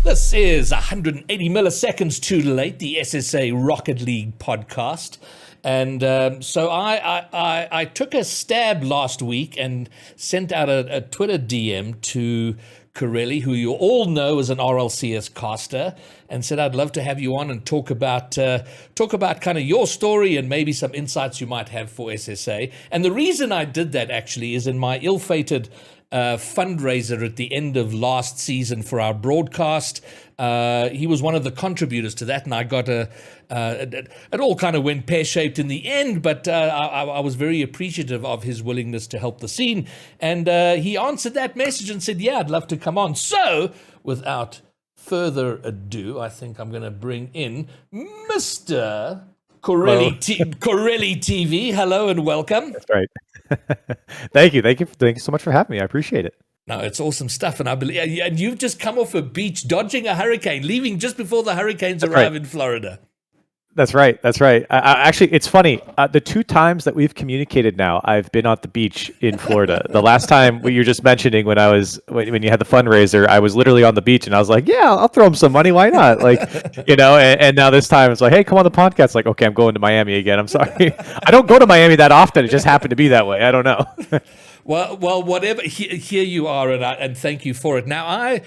This is 180 milliseconds too late, the SSA Rocket League podcast. And so I took a stab last week and sent out a Twitter DM to Corelli, who you all know is an RLCS caster, and said I'd love to have you on and talk about kind of your story and maybe some insights you might have for SSA. And the reason I did that actually is in my ill-fated fundraiser at the end of last season for our broadcast. He was one of the contributors to that, and I got it all kind of went pear-shaped in the end, but I was very appreciative of his willingness to help the scene, and he answered that message and said, yeah, I'd love to come on. So, without further ado, I think I'm going to bring in Mr. Corelli TV. Hello and welcome. That's right. Thank you so much for having me. I appreciate it. No, it's awesome stuff, and I believe, and you've just come off a beach, dodging a hurricane, leaving just before the hurricanes arrive in Florida. That's right. Actually, it's funny. The two times that we've communicated now, I've been on the beach in Florida. The last time you were just mentioning when you had the fundraiser, I was literally on the beach, and I was like, "Yeah, I'll throw him some money. Why not?" And now this time it's like, "Hey, come on the podcast." Like, okay, I'm going to Miami again. I'm sorry, I don't go to Miami that often. It just happened to be that way. I don't know. Well, whatever. Here you are, and thank you for it. Now,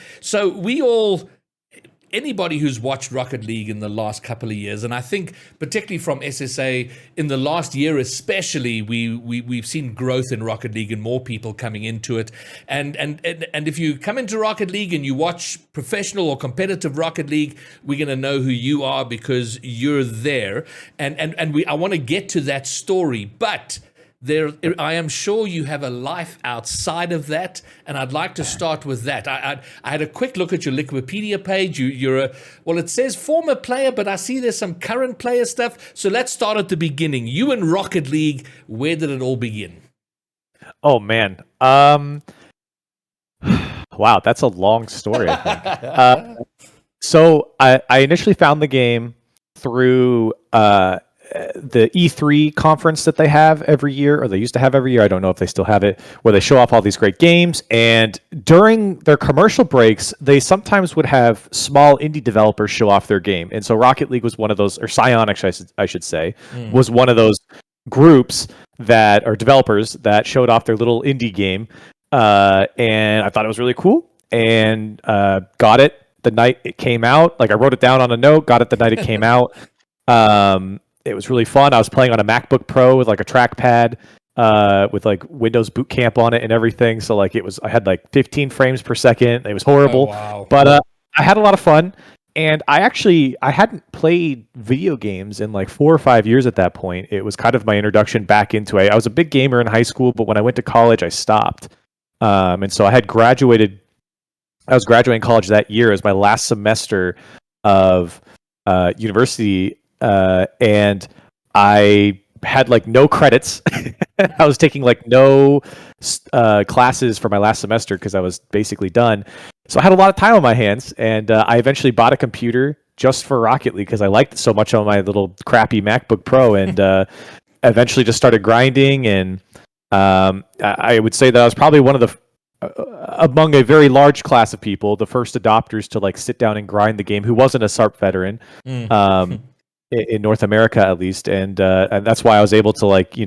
anybody who's watched Rocket League in the last couple of years, and I think particularly from SSA in the last year especially, we've seen growth in Rocket League and more people coming into it. And if you come into Rocket League and you watch professional or competitive Rocket League, we're going to know who you are because you're there. I want to get to that story, but I am sure you have a life outside of that, and I'd like to start with that. I had a quick look at your Wikipedia page. It says former player, but I see there's some current player stuff. So let's start at the beginning. You in Rocket League, where did it all begin? Oh, man. Wow, that's a long story, I think. So I initially found the game through the E3 conference that they have every year, or they used to have every year. I don't know if they still have it, where they show off all these great games. And during their commercial breaks, they sometimes would have small indie developers show off their game. And so Rocket League was one of those, or Psyonix, I should say, was one of those groups or developers that showed off their little indie game. And I thought it was really cool, and got it the night it came out. Like, I wrote it down on a note, got it the night it came out. It was really fun. I was playing on a MacBook Pro with like a trackpad, with like Windows Boot Camp on it and everything. So like I had like 15 frames per second. It was horrible, but I had a lot of fun. And I hadn't played video games in like 4 or 5 years at that point. It was kind of my introduction back into it. I was a big gamer in high school, but when I went to college, I stopped. And so I was graduating college that year as my last semester of university. And I had like no credits. I was taking like no classes for my last semester because I was basically done. So I had a lot of time on my hands, and I eventually bought a computer just for Rocket League because I liked it so much on my little crappy MacBook Pro, and eventually just started grinding. And I would say that I was probably one of the among a very large class of people, the first adopters to like sit down and grind the game, who wasn't a SARP veteran. In North America, at least, and that's why I was able to, like,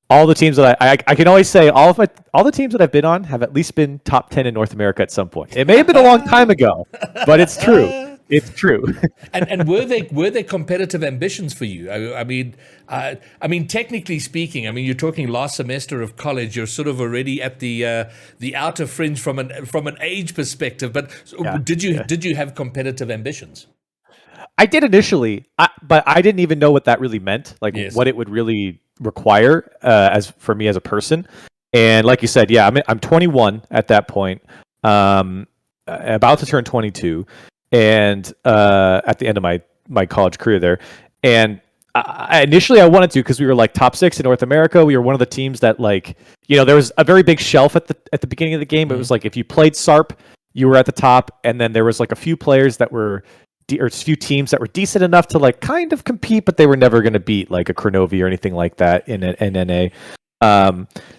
all the teams that I can always say all the teams that I've been on have at least been top 10 in North America at some point. It may have been a long time ago, but it's true. It's true. and were there competitive ambitions for you? I mean, technically speaking, I mean, you're talking last semester of college. You're sort of already at the outer fringe from an age perspective. But did you have competitive ambitions? I did initially, but I didn't even know what that really meant, like what it would really require as for me as a person. And like you said, I'm 21 at that point, about to turn 22, and at the end of my college career there. And initially I wanted to, because we were like top 6 in North America. We were one of the teams that, like, there was a very big shelf at the beginning of the game. It was like if you played SARP, you were at the top, and then there was like a few players that were or a few teams that were decent enough to like kind of compete, but they were never going to beat like a Cronovi or anything like that in NA.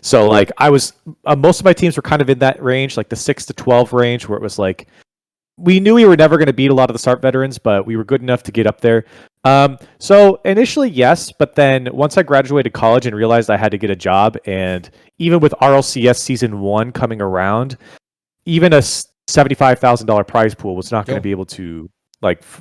So like I was, most of my teams were kind of in that range, like the 6 to 12 range, where it was like we knew we were never going to beat a lot of the start veterans, but we were good enough to get up there. So initially, yes, but then once I graduated college and realized I had to get a job, and even with RLCS Season 1 coming around, even a $75,000 prize pool was not going to be able to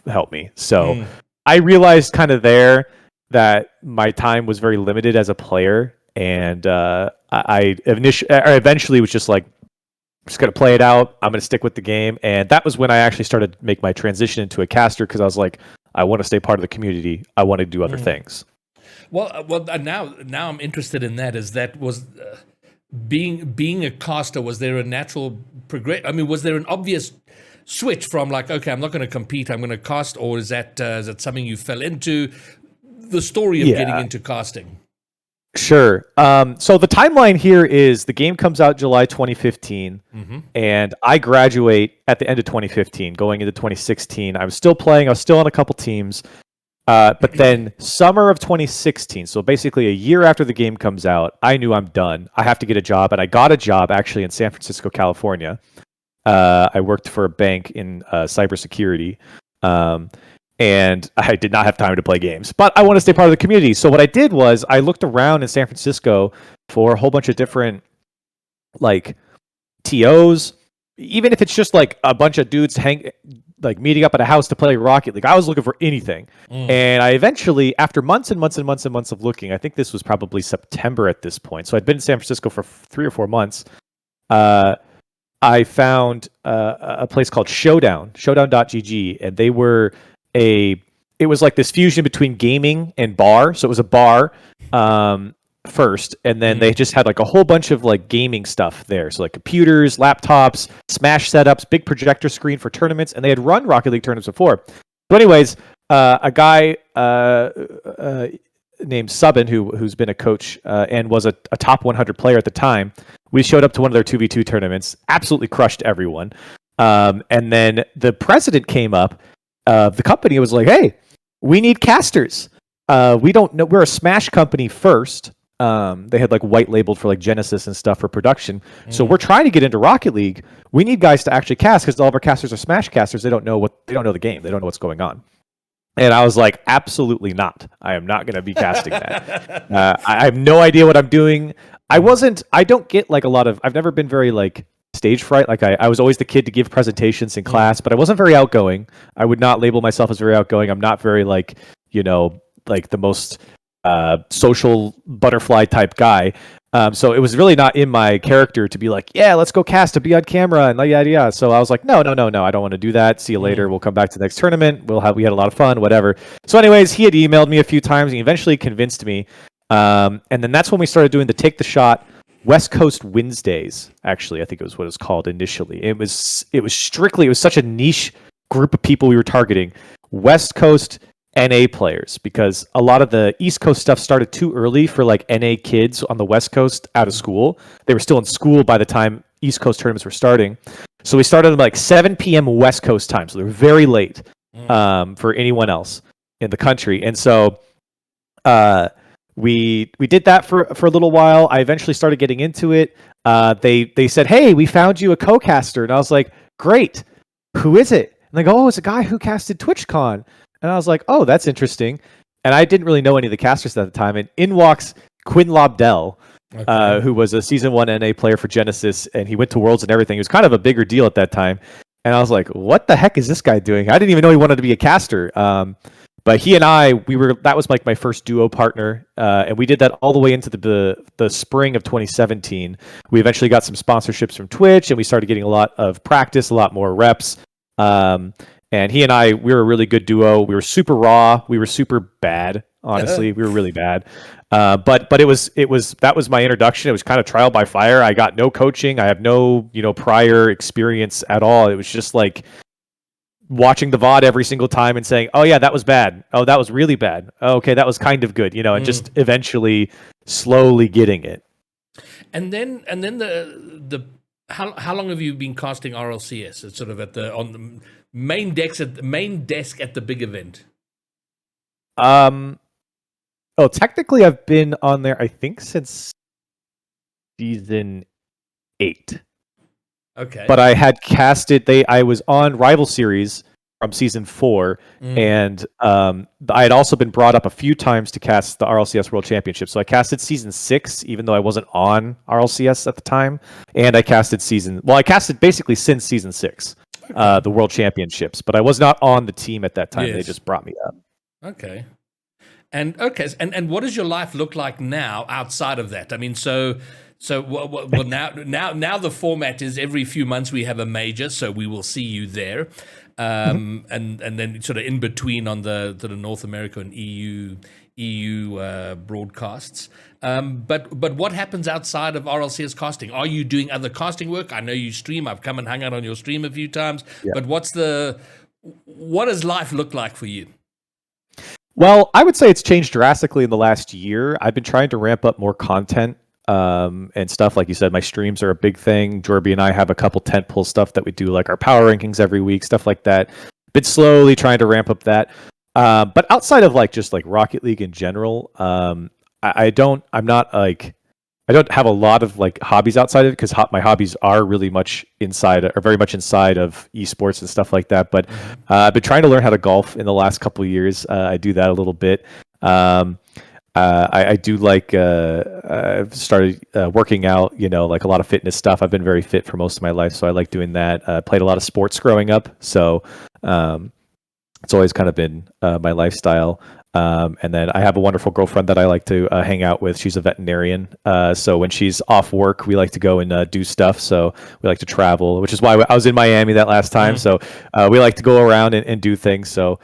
help me. So I realized kind of there that my time was very limited as a player, and I eventually was just like, I'm just going to play it out. I'm going to stick with the game. And that was when I actually started to make my transition into a caster, because I was like, I want to stay part of the community. I want to do other things. Well, now I'm interested in that. Is that was being a caster? Was there a natural progress? I mean, was there an obvious switch from like, okay, I'm not going to compete, I'm going to cast, or is that something you fell into? The story of getting into casting. Sure. So the timeline here is the game comes out July 2015, and I graduate at the end of 2015, going into 2016. I was still playing. I was still on a couple teams. But then summer of 2016, so basically a year after the game comes out, I knew I'm done. I have to get a job, and I got a job actually in San Francisco, California. I worked for a bank in cybersecurity. And I did not have time to play games, but I want to stay part of the community. So what I did was I looked around in San Francisco for a whole bunch of different TOs, even if it's just like a bunch of dudes meeting up at a house to play Rocket League. I was looking for anything. And I eventually, after months and months and months and months of looking, I think this was probably September at this point. So I'd been in San Francisco for 3 or 4 months. I found a place called Showdown.gg, and they were it was like this fusion between gaming and bar. So it was a bar first, and then they just had like a whole bunch of like gaming stuff there. So like computers, laptops, Smash setups, big projector screen for tournaments, and they had run Rocket League tournaments before. So anyways, a guy named Subin, who's been a coach and was a top 100 player at the time, we showed up to one of their 2v2 tournaments, absolutely crushed everyone. And then the president came up. The company was like, hey, we need casters. We don't know. We're a Smash company first. They had like white labeled for like Genesis and stuff for production. So we're trying to get into Rocket League. We need guys to actually cast, because all of our casters are Smash casters. They don't know the game. They don't know what's going on. And I was like, absolutely not. I am not going to be casting that. I have no idea what I'm doing. I don't get like a lot of, I've never been very like stage fright. Like I was always the kid to give presentations in class, but I wasn't very outgoing. I would not label myself as very outgoing. I'm not very like the most social butterfly type guy. So it was really not in my character to be like, yeah, let's go cast, to be on camera and yada yada. So I was like, no, I don't want to do that. See you later. We'll come back to the next tournament. We had a lot of fun, whatever. So anyways, he had emailed me a few times and he eventually convinced me. And then that's when we started doing the Take the Shot West Coast Wednesdays. Actually, I think it was what it was called initially. It was such a niche group of people we were targeting. West Coast NA players, because a lot of the East Coast stuff started too early for like NA kids on the West Coast out of school. They were still in school by the time East Coast tournaments were starting. So we started at like 7 p.m. West Coast time. So they were very late for anyone else in the country. And so we did that for a little while. I eventually started getting into it. They said, hey, we found you a co-caster. And I was like, great. Who is it? And they go, oh, it's a guy who casted TwitchCon. And I was like, oh, that's interesting. And I didn't really know any of the casters at the time. And in walks Quinn Lobdell, who was a Season 1 NA player for Genesis, and he went to Worlds and everything. He was kind of a bigger deal at that time. And I was like, what the heck is this guy doing? I didn't even know he wanted to be a caster. But he and I, that was like my first duo partner. And we did that all the way into the spring of 2017. We eventually got some sponsorships from Twitch, and we started getting a lot of practice, a lot more reps. And he and I, we were a really good duo. We were super raw. We were super bad. Honestly, we were really bad. But that was my introduction. It was kind of trial by fire. I got no coaching. I have no prior experience at all. It was just like watching the VOD every single time and saying, "Oh yeah, that was bad. Oh, that was really bad. Oh, okay, that was kind of good." And just eventually, slowly getting it. And then the how long have you been casting RLCS? It's sort of on the main desk at the big event. Technically I've been on there I think since season 8. Okay. but I had casted. I was on Rival Series from season 4, and I had also been brought up a few times to cast the RLCS World Championship. So I casted season 6, even though I wasn't on RLCS at the time, and I casted basically since season 6, the World Championships, but I was not on the team at that time. Yes. They just brought me up. Okay. And what does your life look like now outside of that? I mean, well, now the format is every few months we have a major, so we will see you there, and then sort of in between on the North America and EU broadcasts. But what happens outside of RLCS casting? Are you doing other casting work? I know you stream. I've come and hung out on your stream a few times. Yeah. But what does life look like for you? Well, I would say it's changed drastically in the last year. I've been trying to ramp up more content and stuff. Like you said, my streams are a big thing. Jorby and I have a couple tentpole stuff that we do, like our power rankings every week, stuff like that. Been slowly trying to ramp up that. But outside of just Rocket League in general, I don't have a lot of hobbies outside of it, because my hobbies are really very much inside of esports and stuff like that. But I've been trying to learn how to golf in the last couple of years. I do that a little bit. I do I've started working out, like a lot of fitness stuff. I've been very fit for most of my life, so I like doing that. Played a lot of sports growing up, so it's always kind of been my lifestyle. And then I have a wonderful girlfriend that I like to hang out with. She's a veterinarian. So when she's off work, we like to go and do stuff. So we like to travel, which is why I was in Miami that last time. So we like to go around and do things. So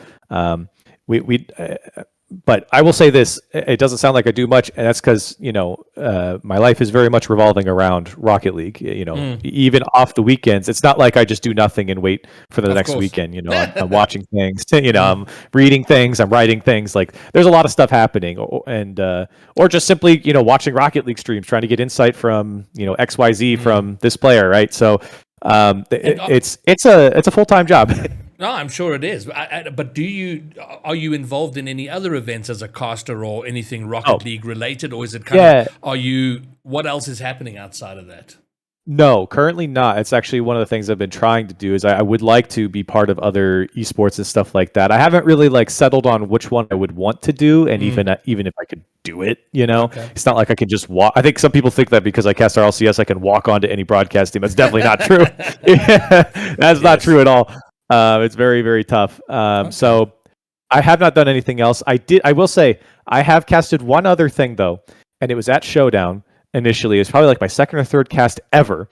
but I will say this, it doesn't sound like I do much, and that's because, my life is very much revolving around Rocket League. Even off the weekends, it's not like I just do nothing and wait for the next weekend. I'm watching things, I'm reading things, I'm writing things. Like, there's a lot of stuff happening, or just simply, watching Rocket League streams, trying to get insight from, XYZ from this player, right? So it's a full-time job. No, I'm sure it is. But are you involved in any other events as a caster or anything Rocket League related, or is it what else is happening outside of that? No, currently not. It's actually one of the things I've been trying to do. Is I would like to be part of other esports and stuff like that. I haven't really settled on which one I would want to do, and even if I could do it, it's not like I can just walk. I think some people think that because I cast RLCS, I can walk onto any broadcast team. That's definitely not true. That's not true at all. It's very, very tough. So I have not done anything else. I will say I have casted one other thing though, and it was at Showdown initially. It's probably my second or third cast ever.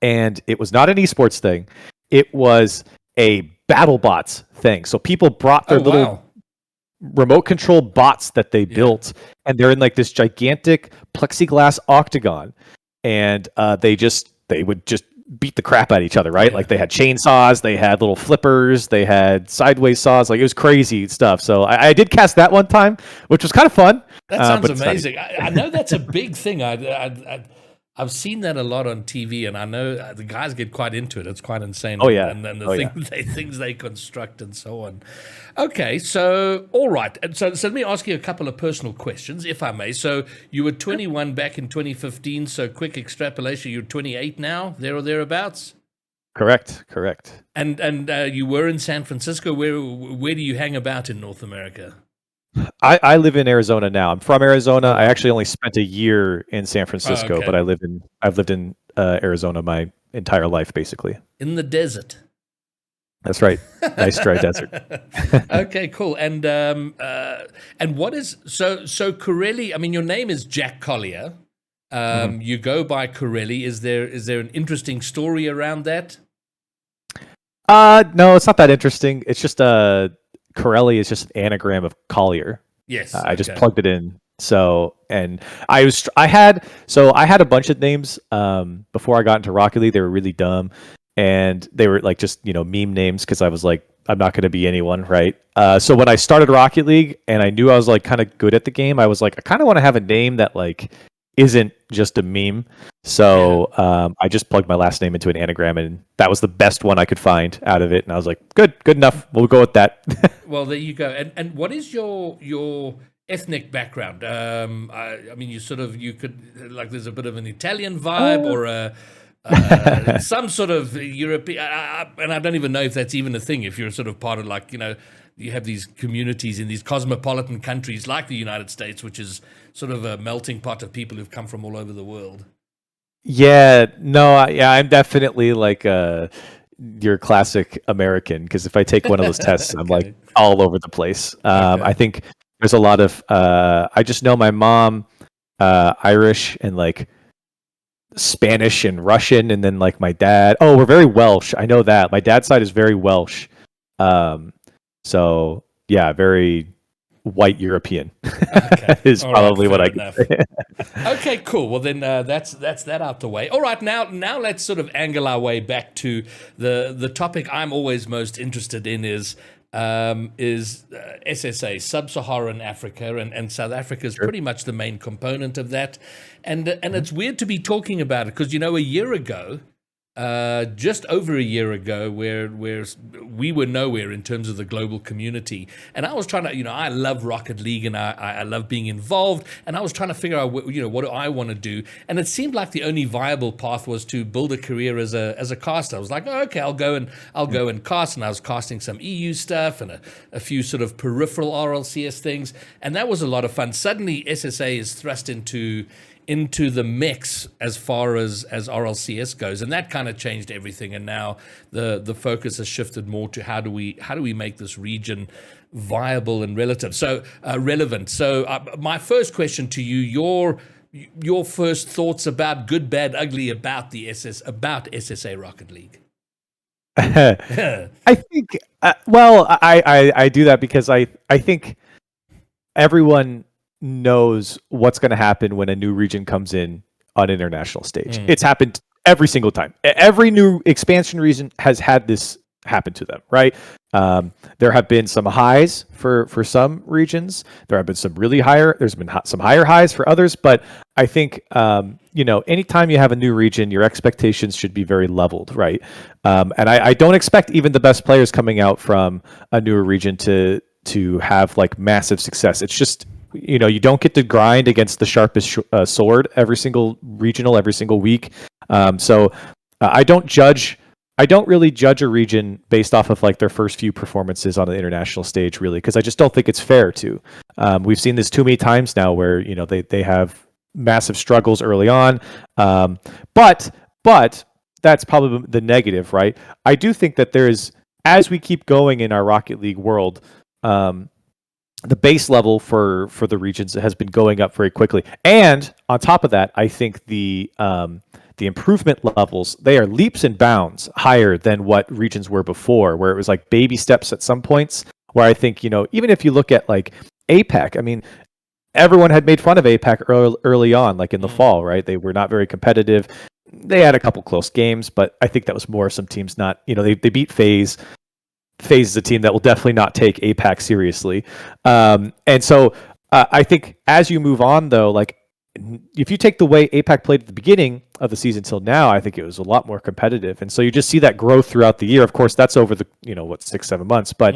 And it was not an esports thing. It was a BattleBots thing. So people brought their little remote control bots that they built, and they're in this gigantic plexiglass octagon. And they would just beat the crap out of each other, right? They had chainsaws, they had little flippers, they had sideways saws. It was crazy stuff. So I did cast that one time, which was kind of fun. That sounds amazing. I know that's a big thing. I've seen that a lot on TV, and I know the guys get quite into it. It's quite insane. Oh yeah, and the things they construct and so on. Okay, so all right, and so let me ask you a couple of personal questions, if I may. So you were 21 back in 2015. So quick extrapolation, you're 28 now, there or thereabouts. Correct. And you were in San Francisco. Where do you hang about in North America? I live in Arizona now. I'm from Arizona. I actually only spent a year in San Francisco, but I've lived in Arizona my entire life, basically. In the desert. That's right. Nice dry desert. Okay, cool. And what is so Corelli? I mean, your name is Jack Collier. You go by Corelli. Is there an interesting story around that? No, it's not that interesting. It's just Corelli is just an anagram of Collier. Yes. I just plugged it in. So, and I had a bunch of names before I got into Rocket League. They were really dumb, and they were just meme names, because I was like, I'm not going to be anyone, right? So when I started Rocket League and I knew I was kind of good at the game, I was like, I kind of want to have a name that isn't just a meme. So I just plugged my last name into an anagram, and that was the best one I could find out of it. And I was like, good enough. We'll go with that. Well, there you go. And what is your ethnic background? I mean, you could there's a bit of an Italian vibe, or some sort of European, and I don't even know if that's even a thing. If you're sort of part of like, you have these communities in these cosmopolitan countries like the United States, which is sort of a melting pot of people who've come from all over the world. Yeah, no, I'm definitely like your classic American, because if I take one of those tests, I'm like Okay. all over the place. Okay. I think there's a lot of I just know my mom Irish and like Spanish and Russian, and then like my dad. Oh, we're very Welsh. I know that my dad's side is very Welsh. Um, so yeah, very white European Okay. is All right. probably what Fair I could enough. say. Okay, cool. Well, then that's that out the way. All right, now let's sort of angle our way back to the topic I'm always most interested in is SSA, Sub-Saharan Africa, and South Africa is Sure. pretty much the main component of that. And Mhm. it's weird to be talking about it because a year ago. Just over a year ago, where we were nowhere in terms of the global community, and I was trying to, I love Rocket League and I love being involved, and I was trying to figure out, what do I want to do, and it seemed like the only viable path was to build a career as a caster. I was like, oh, okay, I'll go and cast, and I was casting some EU stuff and a few sort of peripheral RLCS things, and that was a lot of fun. Suddenly, SSA is thrust into the mix as far as RLCS goes, and that kind of changed everything. And now the focus has shifted more to how do we make this region viable and relevant. So my first question to you, your first thoughts about good, bad, ugly about about SSA Rocket League. I think I do that because I think everyone knows what's going to happen when a new region comes in on international stage. It's happened every single time. Every new expansion region has had this happen to them, right? There have been some highs for some regions. There have been some really higher. There's been some higher highs for others, but I think anytime you have a new region, your expectations should be very leveled, right? And I don't expect even the best players coming out from a newer region to have like massive success. It's just you don't get to grind against the sharpest sword every single regional every single week. So I don't really judge a region based off of like their first few performances on the international stage, really, because I just don't think it's fair to. We've seen this too many times now where they have massive struggles early on, but that's probably the negative, right? I do think that as we keep going in our Rocket League world, the base level for the regions has been going up very quickly, and on top of that, I think the improvement levels, they are leaps and bounds higher than what regions were before, where it was like baby steps at some points. Where I think even if you look at like APAC, I mean, everyone had made fun of APAC early on, like in the fall, right? They were not very competitive. They had a couple close games, but I think that was more some teams not. They beat FaZe. FaZe is a team that will definitely not take APAC seriously. And so I think as you move on, though, like if you take the way APAC played at the beginning of the season till now, I think it was a lot more competitive. And so you just see that growth throughout the year. Of course, that's over the, 6-7 months. But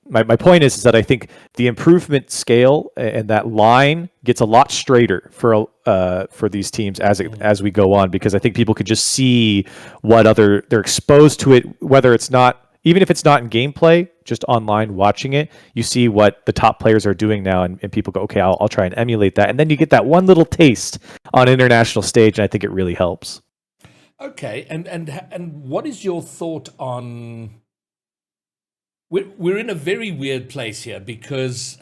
my point is that I think the improvement scale and that line gets a lot straighter for these teams as we go on, because I think people can just see what they're exposed to it, whether it's not, even if it's not in gameplay, just online watching it, you see what the top players are doing now, and people go, okay, I'll try and emulate that. And then you get that one little taste on international stage, and I think it really helps. Okay, and what is your thought on... We're in a very weird place here because...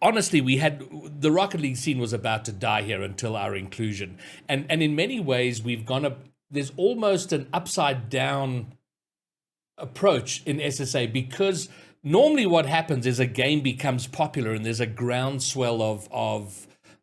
Honestly, the Rocket League scene was about to die here until our inclusion. And in many ways, we've gone up... There's almost an upside down approach in SSA, because normally what happens is a game becomes popular and there's a groundswell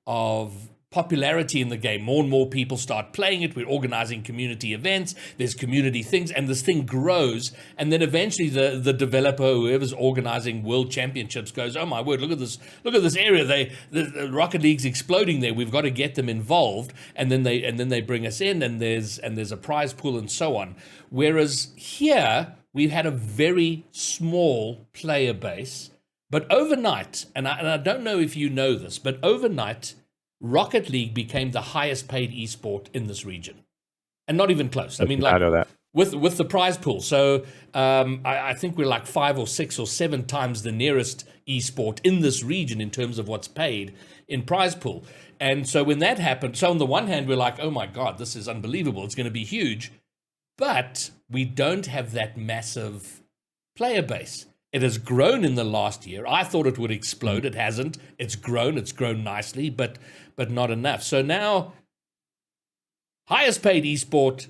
of popularity in the game. More and more people start playing it. We're organizing community events. There's community things, and this thing grows. And then eventually the developer, whoever's organizing world championships, goes, "Oh my word! Look at this area. The Rocket League's exploding there. We've got to get them involved." And then they bring us in, and there's a prize pool and so on. Whereas here we've had a very small player base, but overnight, and I don't know if you know this, but overnight, Rocket League became the highest paid esport in this region, and not even close. I mean, I know that. with the prize pool. So I think we're like 5 or 6 or 7 times the nearest esport in this region in terms of what's paid in prize pool. And so when that happened, so on the one hand, we're like, oh my God, this is unbelievable. It's going to be huge. But we don't have that massive player base. It has grown in the last year. I thought it would explode. It hasn't. It's grown nicely, but not enough. So now, highest paid esport,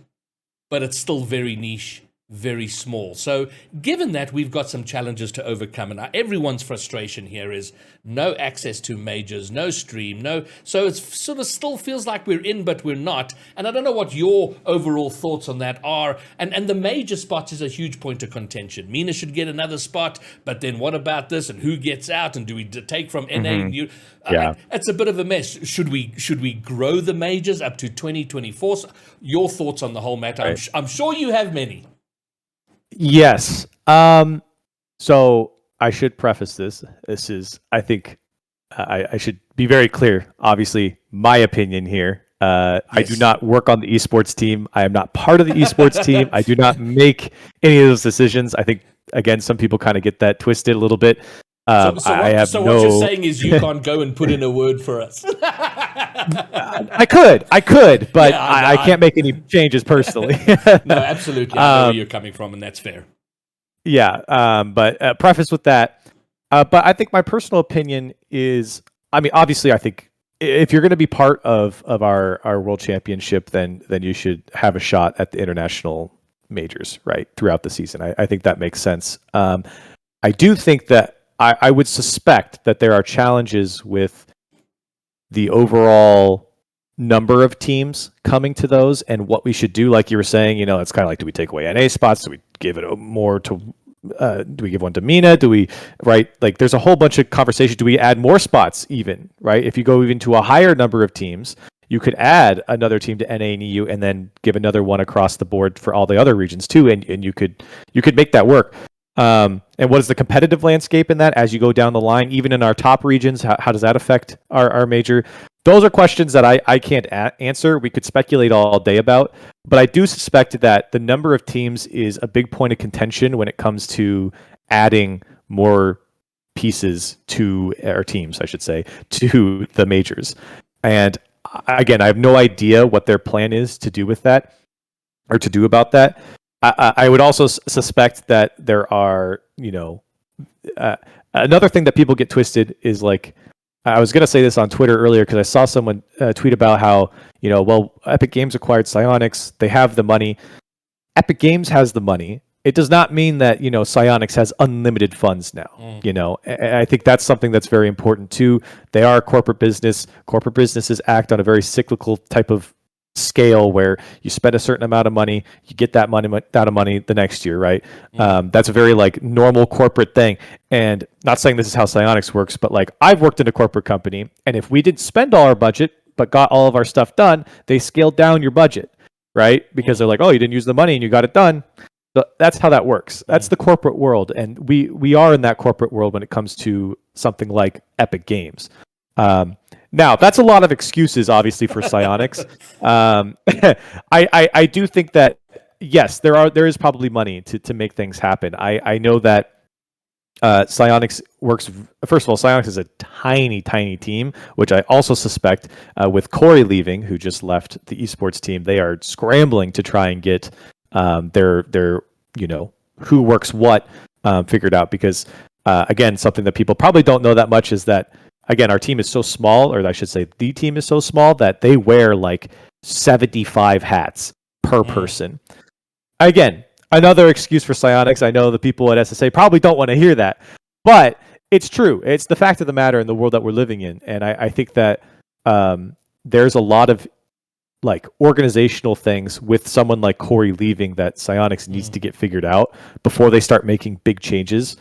but it's still very niche, very small. So given that, we've got some challenges to overcome. And everyone's frustration here is no access to majors, no stream, no. So it sort of still feels like we're in, but we're not. And I don't know what your overall thoughts on that are. And the major spots is a huge point of contention. Mina should get another spot, but then what about this? And who gets out? And do we take from NA? Yeah. It's a bit of a mess. Should we grow the majors up to 2024? Your thoughts on the whole matter? Right. I'm sure you have many. Yes. So I should preface this. This is, I think, I should be very clear. Obviously, my opinion here. Yes. I do not work on the esports team. I am not part of the esports team. I do not make any of those decisions. I think, again, some people kind of get that twisted a little bit. What you're saying is you can't go and put in a word for us. I could, but yeah, I can't make any changes personally. No, absolutely. I know where you're coming from, and that's fair. Yeah, but preface with that. But I think my personal opinion is, I mean, obviously, I think if you're going to be part of our world championship, then you should have a shot at the international majors, right, throughout the season. I think that makes sense. I do think that I would suspect that there are challenges with the overall number of teams coming to those and what we should do. Like you were saying, it's kind of like, do we take away NA spots? Do we give it more to, do we give one to Mina? Do we, right? Like there's a whole bunch of conversations. Do we add more spots even, right? If you go even to a higher number of teams, you could add another team to NA and EU and then give another one across the board for all the other regions too. And you could make that work. And what is the competitive landscape in that as you go down the line, even in our top regions? How does that affect our major? Those are questions that I can't answer. We could speculate all day about, but I do suspect that the number of teams is a big point of contention when it comes to adding more pieces to our teams, I should say, to the majors. And again, I have no idea what their plan is to do with that or to do about that. I would also suspect that there are, another thing that people get twisted is like, I was going to say this on Twitter earlier because I saw someone tweet about how, Epic Games acquired Psyonix. They have the money. Epic Games has the money. It does not mean that, Psyonix has unlimited funds now. And I think that's something that's very important too. They are a corporate business. Corporate businesses act on a very cyclical type of scale where you spend a certain amount of money, you get that money the next year, right? That's a very like normal corporate thing. And not saying this is how Psyonix works, but like I've worked in a corporate company, and if we didn't spend all our budget but got all of our stuff done, they scaled down your budget, right? Because they're like, oh, you didn't use the money and you got it done. So that's how that works. That's the corporate world, and we are in that corporate world when it comes to something like Epic Games. Now, that's a lot of excuses, obviously, for Psyonix. I do think that, yes, there is probably money to make things happen. I know that Psyonix works. First of all, Psyonix is a tiny, tiny team, which I also suspect with Corey leaving, who just left the esports team, they are scrambling to try and get their who works what figured out. Because again, something that people probably don't know that much is that, again, our team is so small, or I should say the team is so small, that they wear like 75 hats per person. Again, another excuse for Psyonix. I know the people at SSA probably don't want to hear that, but it's true. It's the fact of the matter in the world that we're living in. And I think that there's a lot of like organizational things with someone like Corey leaving that Psyonix needs to get figured out before they start making big changes.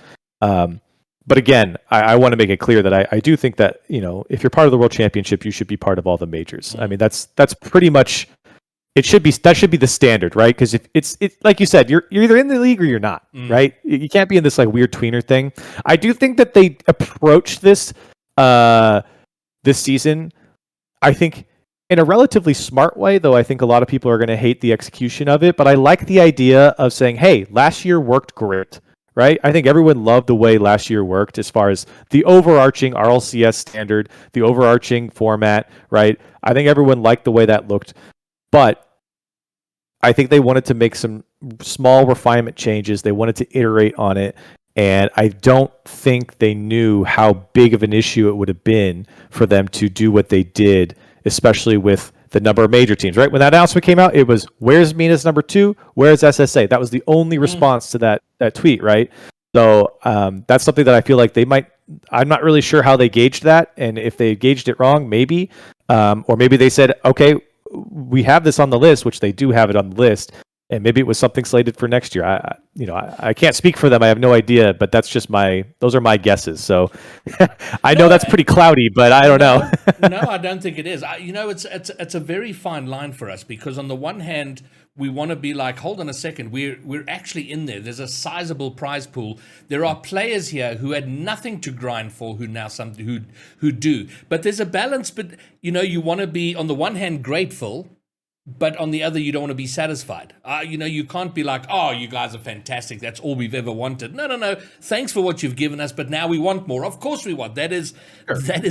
But again, I want to make it clear that I do think that, if you're part of the World Championship, you should be part of all the majors. I mean, that's pretty much, that should be the standard, right? Because if it's like you said, you're either in the league or you're not, right? You can't be in this like weird tweener thing. I do think that they approach this this season. I think in a relatively smart way, though I think a lot of people are going to hate the execution of it, but I like the idea of saying, hey, last year worked great, right? I think everyone loved the way last year worked as far as the overarching RLCS standard, the overarching format, right? I think everyone liked the way that looked, but I think they wanted to make some small refinement changes. They wanted to iterate on it. And I don't think they knew how big of an issue it would have been for them to do what they did, especially with the number of major teams, right? When that announcement came out, it was, where's Mina's number 2? Where's SSA? That was the only response to that tweet, right? So that's something that I feel like they might, I'm not really sure how they gauged that. And if they gauged it wrong, maybe, or maybe they said, okay, we have this on the list, which they do have it on the list. And maybe it was something slated for next year. I can't speak for them. I have no idea, but that's just those are my guesses. So I know that's pretty cloudy, but I don't know. No, I don't think it is. It's a very fine line for us, because on the one hand, we want to be like, hold on a second, we're actually in there. There's a sizable prize pool. There are players here who had nothing to grind for, who now who do. But there's a balance. But you want to be on the one hand grateful, but on the other, you don't want to be satisfied. You can't be like, oh, you guys are fantastic. That's all we've ever wanted. No. Thanks for what you've given us, but now we want more. Of course we want. That is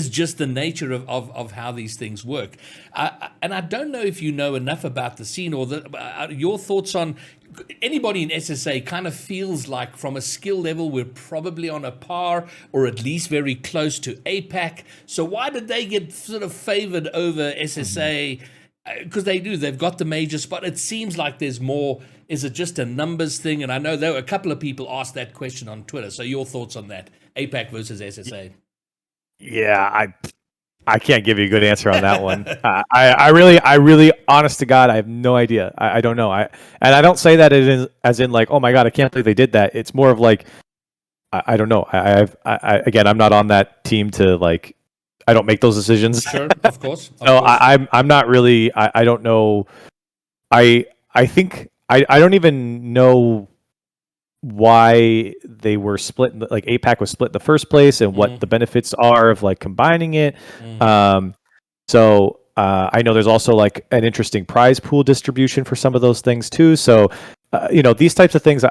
just the nature of how these things work. And I don't know if you know enough about the scene, or your thoughts on anybody in SSA kind of feels like from a skill level, we're probably on a par, or at least very close to APAC. So why did they get sort of favored over SSA? Because they've got the major spot. It seems like there's more. Is it just a numbers thing? And I know there were a couple of people asked that question on Twitter. So your thoughts on that, APAC versus SSA? Yeah, I can't give you a good answer on that one. I really, honest to God, I have no idea. I don't know. And I don't say that as in like, oh my God, I can't believe they did that. It's more of like, I don't know. Again, I'm not on that team to like. I don't make those decisions. Sure, of course. I'm not really. I don't know. I think I don't even know why they were split. Like APAC was split in the first place, and what the benefits are of like combining it. So I know there's also like an interesting prize pool distribution for some of those things too. So these types of things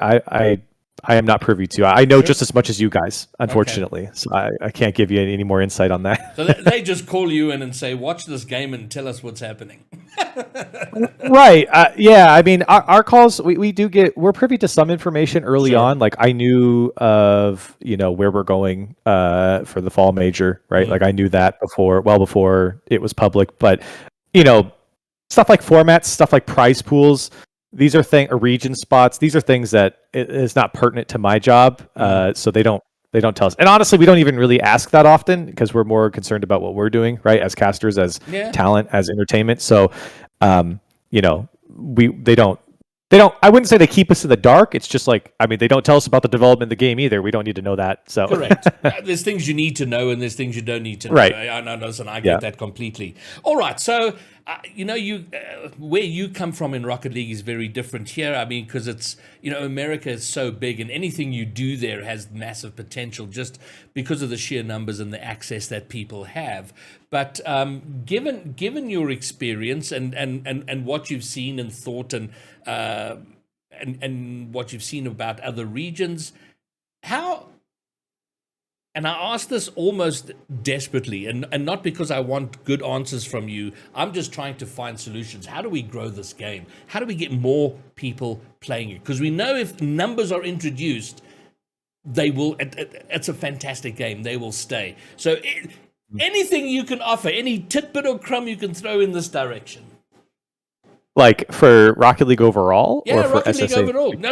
I am not privy to. I know just as much as you guys, unfortunately. Okay. So I can't give you any more insight on that. So they just call you in and say, watch this game and tell us what's happening. Right. Yeah. I mean, our calls, we're privy to some information early on. Like I knew of, where we're going for the fall major, right? Like I knew that well before it was public. But, stuff like formats, stuff like prize pools, these are region spots. These are things that is not pertinent to my job. So they don't tell us. And honestly, we don't even really ask that often because we're more concerned about what we're doing, right? As casters, as talent, as entertainment. So, they don't, I wouldn't say they keep us in the dark. It's just like, they don't tell us about the development of the game either. We don't need to know that. So correct. There's things you need to know and there's things you don't need to know. Right. I know, listen, I get that completely. All right. So, where you come from in Rocket League is very different here. Because it's, America is so big and anything you do there has massive potential just because of the sheer numbers and the access that people have. But given your experience and what you've seen and thought and what you've seen about other regions, how, and I ask this almost desperately, and not because I want good answers from you, I'm just trying to find solutions. How do we grow this game? How do we get more people playing it? Because we know if numbers are introduced, they will, it's a fantastic game, they will stay. So anything you can offer, any tidbit or crumb you can throw in this direction. Like for Rocket League overall, or for Rocket SSA? League overall. No.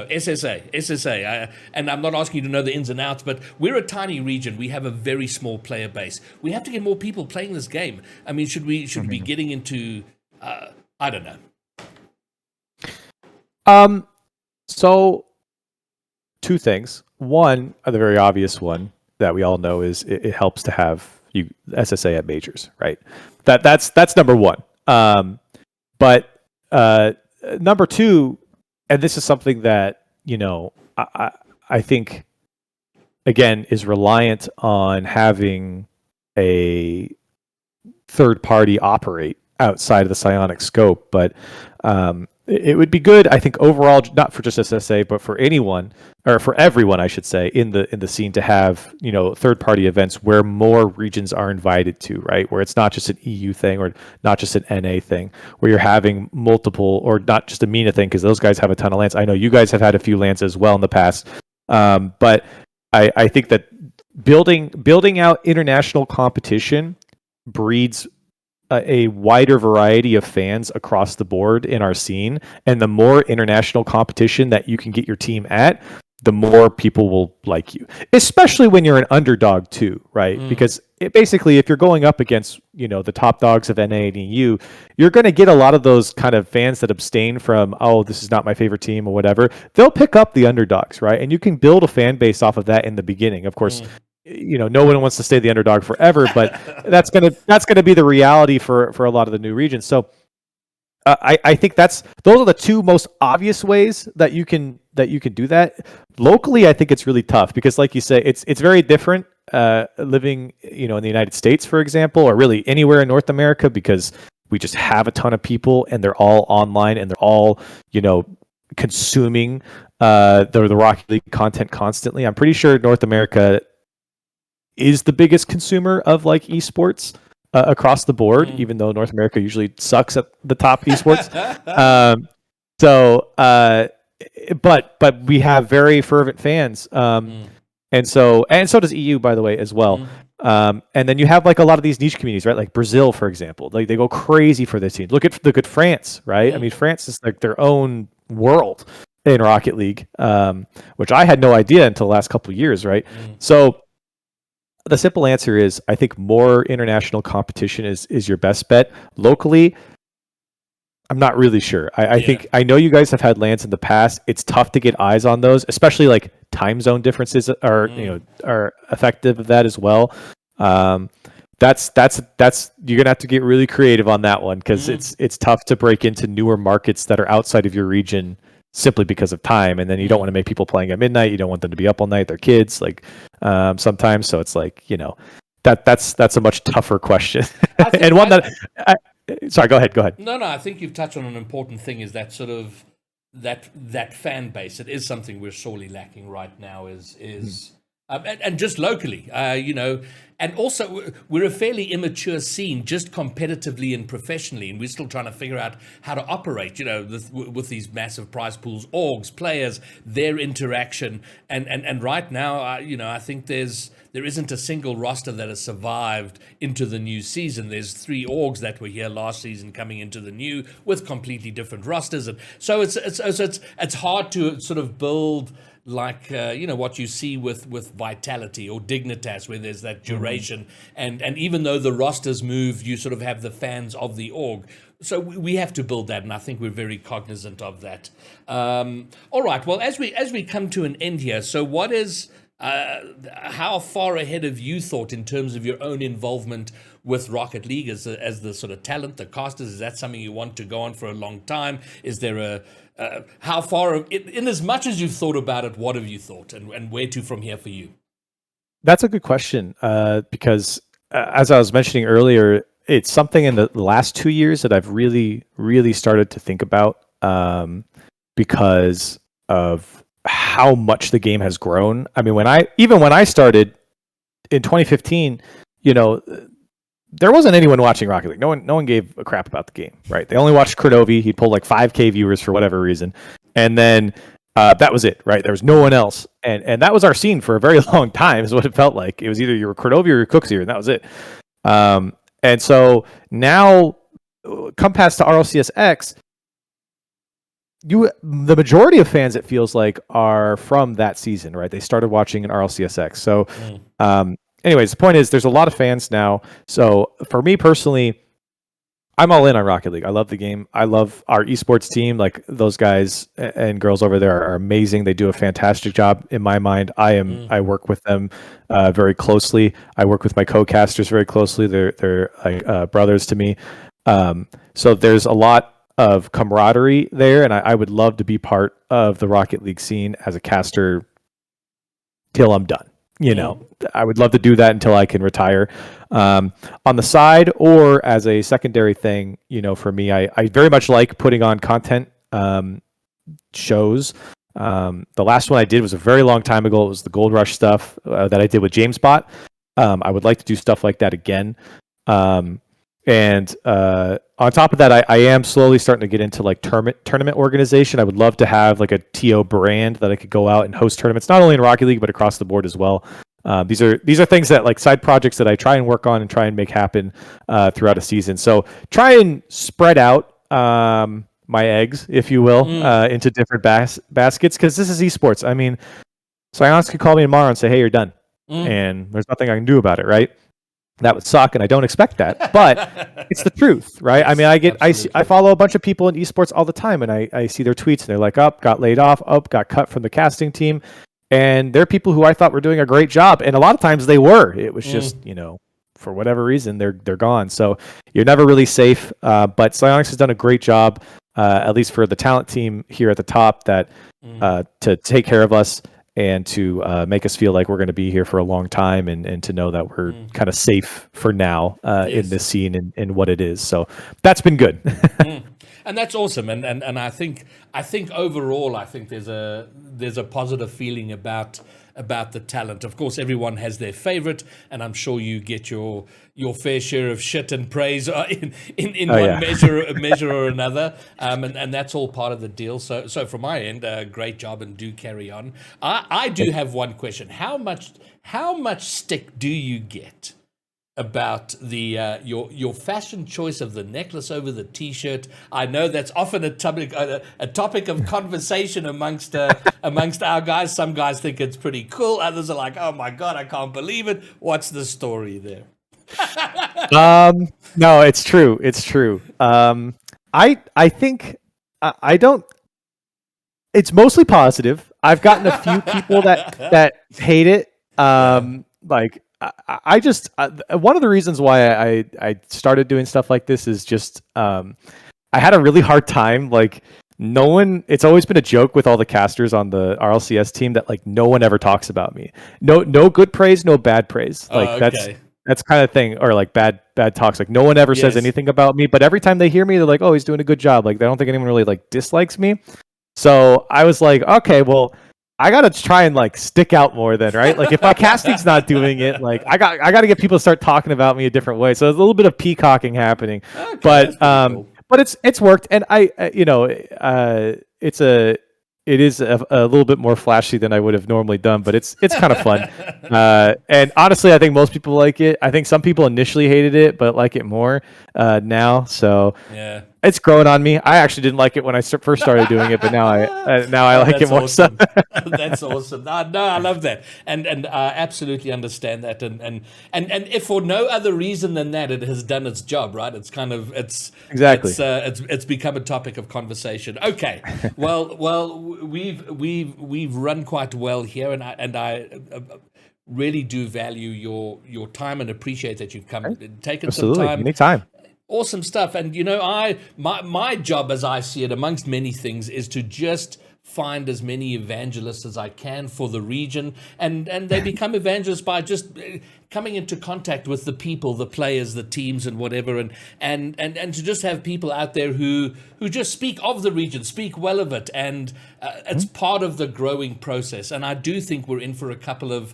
SSA. And I'm not asking you to know the ins and outs, but we're a tiny region. We have a very small player base. We have to get more people playing this game. Should we be getting into? I don't know. So, two things. One, the very obvious one that we all know is it helps to have SSA at majors, right? That's number one. But number two, and this is something that, I think, again, is reliant on having a third party operate outside of the Psionic scope. But it would be good, I think, overall, not for just SSA, but for anyone, or for everyone, I should say, in the scene, to have, you know, third party events where more regions are invited to, right? Where it's not just an EU thing or not just an NA thing, where you're having multiple, or not just a MENA thing, because those guys have a ton of lands. I know you guys have had a few lands as well in the past, but I think that building out international competition breeds a wider variety of fans across the board in our scene, and the more international competition that you can get your team at, the more people will like you, especially when you're an underdog too, right? Because basically, if you're going up against, you know, the top dogs of NA and EU, you're going to get a lot of those kind of fans that abstain from, oh, this is not my favorite team or whatever. They'll pick up the underdogs, right? And you can build a fan base off of that in the beginning. Of course, you know, no one wants to stay the underdog forever, but that's gonna be the reality for a lot of the new regions. So I think those are the two most obvious ways that you can do that. Locally, I think it's really tough because, like you say, it's very different living, you know, in the United States, for example, or really anywhere in North America, because we just have a ton of people and they're all online and they're all, you know, consuming the Rocket League content constantly. I'm pretty sure North America is the biggest consumer of like esports across the board, even though North America usually sucks at the top esports. But we have very fervent fans, and so does EU, by the way, as well. And then you have like a lot of these niche communities, right? Like Brazil, for example, like they go crazy for this team. Look at France, right? I mean, France is like their own world in Rocket League, which I had no idea until the last couple of years, right? So the simple answer is, I think more international competition is your best bet. Locally, I'm not really sure. I think, I know you guys have had lands in the past. It's tough to get eyes on those, especially like time zone differences are effective of that as well. That's you're gonna have to get really creative on that one, because it's tough to break into newer markets that are outside of your region simply because of time. And then you don't want to make people playing at midnight. You don't want them to be up all night. They're kids, like sometimes. So it's like, you know, that's a much tougher question. And one sorry, go ahead. No, I think you've touched on an important thing, is that sort of that fan base. It is something we're sorely lacking right now, and just locally, you know, and also we're a fairly immature scene, just competitively and professionally, and we're still trying to figure out how to operate, you know, with these massive prize pools, orgs, players, their interaction, and right now, you know, I think there isn't a single roster that has survived into the new season. There's 3 orgs that were here last season coming into the new with completely different rosters, and so it's hard to sort of build like you know, what you see with Vitality or Dignitas, where there's that duration, and even though the rosters move, you sort of have the fans of the org. So we have to build that, and I think we're very cognizant of that. All right, well, as we come to an end here, so what is how far ahead have you thought in terms of your own involvement with Rocket League as the sort of talent, the casters? Is that something you want to go on for a long time? Is there how far, in as much as you've thought about it, what have you thought, and where to from here for you? That's a good question, because as I was mentioning earlier, it's something in the last 2 years that I've really, really started to think about, because of how much the game has grown. I mean, when I started in 2015, you know, there wasn't anyone watching Rocket League. No one gave a crap about the game, right? They only watched Cronovi. He'd pull like 5K viewers for whatever reason, and then that was it, right? There was no one else, and that was our scene for a very long time. Is what it felt like. It was either you were Cronovi or your Cooksier, and that was it. And so now, come past to RLCSX, the majority of fans, it feels like, are from that season, right? They started watching in RLCSX. So, anyways, the point is, there's a lot of fans now. So for me personally, I'm all in on Rocket League. I love the game. I love our esports team. Like, those guys and girls over there are amazing. They do a fantastic job in my mind. I work with them very closely. I work with my co-casters very closely. They're like brothers to me. So there's a lot of camaraderie there, and I would love to be part of the Rocket League scene as a caster till I'm done. I would love to do that until I can retire. On the side or as a secondary thing, for me, I very much like putting on content shows. The last one I did was a very long time ago. It was the Gold Rush stuff that I did with JamesBot. I would like to do stuff like that again. And on top of that, I am slowly starting to get into like tournament organization. I would love to have like a TO brand that I could go out and host tournaments, not only in Rocket League, but across the board as well. These are things that like side projects that I try and work on and try and make happen throughout a season. So try and spread out my eggs, if you will, into different baskets, because this is esports. I mean, Psyonix could call me tomorrow and say, "Hey, you're done," and there's nothing I can do about it, right? That would suck, and I don't expect that, but it's the truth, right? I mean, I follow a bunch of people in esports all the time, and I see their tweets, and they're like, got laid off, got cut from the casting team, and they're people who I thought were doing a great job, and a lot of times they were. It was just, for whatever reason, they're gone. So you're never really safe, but Psyonix has done a great job, at least for the talent team here at the top, that to take care of us and to make us feel like we're going to be here for a long time, and to know that we're kind of safe for now in this scene and what it is. So that's been good. And that's awesome. And I think overall, I think there's a positive feeling about the talent. Of course, everyone has their favorite, and I'm sure you get your fair share of shit and praise in one measure or another. And that's all part of the deal. So from my end, great job, and do carry on. I do have one question. How much stick do you get about the your fashion choice of the necklace over the T-shirt? I know that's often a topic of conversation amongst our guys. Some guys think it's pretty cool. Others are like, "Oh my God, I can't believe it." What's the story there? No, it's true. It's true. I think I don't. It's mostly positive. I've gotten a few people that hate it. Like. I just one of the reasons why I started doing stuff like this is just I had a really hard time. Like, it's always been a joke with all the casters on the RLCS team that like no one ever talks about me. No good praise, no bad praise. Like that's kind of thing, or like bad talks. Like no one ever says anything about me, but every time they hear me, they're like, "Oh, he's doing a good job." Like they don't think anyone really like dislikes me. So I was like, okay, well, I gotta try and like stick out more then, right? Like if my casting's not doing it, like I gotta get people to start talking about me a different way. So there's a little bit of peacocking happening, but cool. But it's worked, and it is a little bit more flashy than I would have normally done, but it's kind of fun. And honestly, I think most people like it. I think some people initially hated it, but like it more now. So yeah. It's growing on me. I actually didn't like it when I first started doing it, but now I like it more. Awesome. That's awesome. No, I love that, and I absolutely understand that. And if for no other reason than that, it has done its job, right? It's kind of exactly it's become a topic of conversation. Okay, well, we've run quite well here, and I really do value your time and appreciate that you've come taken Absolutely. some time. Anytime. Awesome stuff. And my job, as I see it, amongst many things, is to just find as many evangelists as I can for the region, and they become evangelists by just coming into contact with the people, the players, the teams, and whatever, and to just have people out there who just speak of the region, speak well of it, and it's part of the growing process. And I do think we're in for a couple of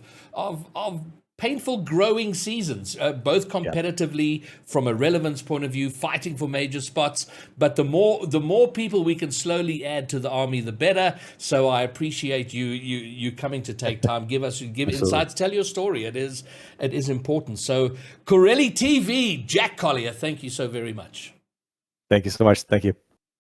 painful growing seasons, both competitively from a relevance point of view, fighting for major spots. But the more people we can slowly add to the army, the better. So I appreciate you coming to take time, give insights, tell your story. It is important. So Corelli TV, Jack Collier, thank you so very much. Thank you so much. Thank you.